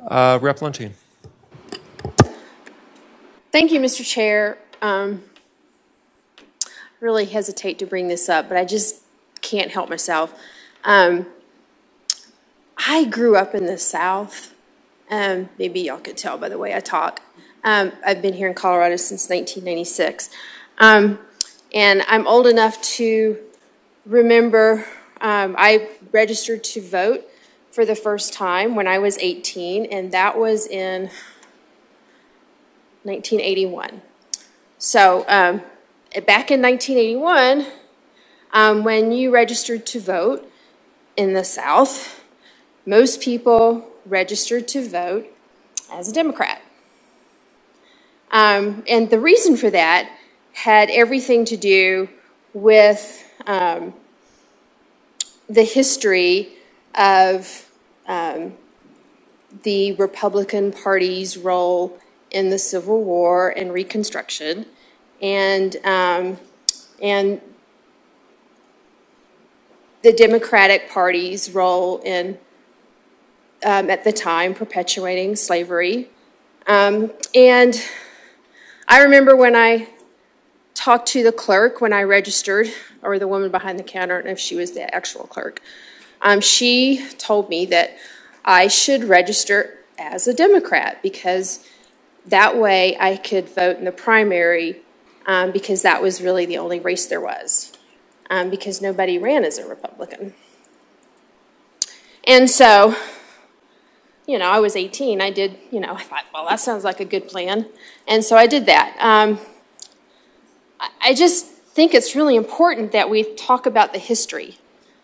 Rep. Lontine. Thank you, Mr. Chair. Really hesitate to bring this up, but I just can't help myself. I grew up in the South. Maybe y'all could tell by the way I talk. I've been here in Colorado since 1996. And I'm old enough to remember I registered to vote for the first time when I was 18, and that was in 1981. So back in 1981, when you registered to vote in the South, most people registered to vote as a Democrat. And the reason for that had everything to do with the history of the Republican Party's role in the Civil War and Reconstruction, and the Democratic Party's role in, at the time, perpetuating slavery. And I remember when I talked to the clerk when I registered, or the woman behind the counter, I don't know if she was the actual clerk, she told me that I should register as a Democrat because that way I could vote in the primary because that was really the only race there was because nobody ran as a Republican. And so, you know, I was 18. I did, you know, I thought, well, that sounds like a good plan. And so I did that. I just think it's really important that we talk about the history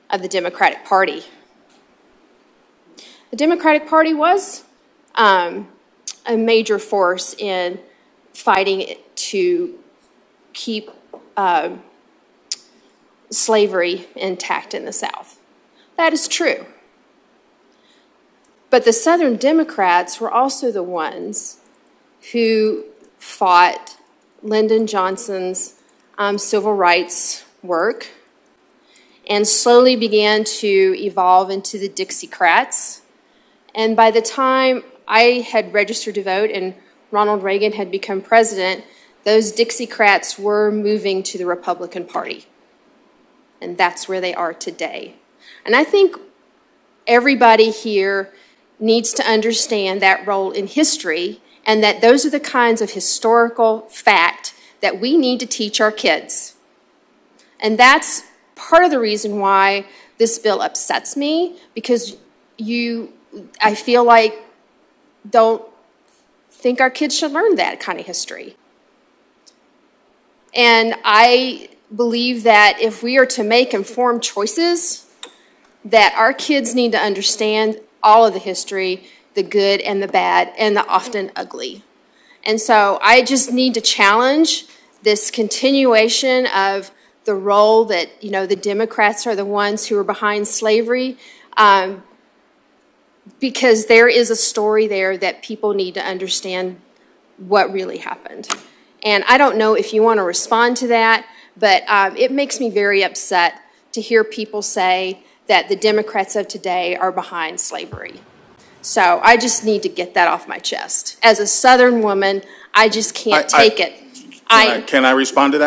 of the Democratic Party. The Democratic Party was a major force in fighting to keep slavery intact in the South. That is true. But the Southern Democrats were also the ones who fought Lyndon Johnson's civil rights work and slowly began to evolve into the Dixiecrats. And by the time I had registered to vote and Ronald Reagan had become president, those Dixiecrats were moving to the Republican Party. And that's where they are today. And I think everybody here needs to understand that role in history and that those are the kinds of historical fact that we need to teach our kids. And that's part of the reason why this bill upsets me, because I feel like don't think our kids should learn that kind of history. And I believe that if we are to make informed choices, that our kids need to understand all of the history, the good and the bad, and the often ugly. And so I just need to challenge this continuation of the role that, you know, the Democrats are the ones who are behind slavery, because there is a story there that people need to understand what really happened. And I don't know if you want to respond to that, but it makes me very upset to hear people say that the Democrats of today are behind slavery. So I just need to get that off my chest. As a Southern woman, I just can't take it. Can I respond to that?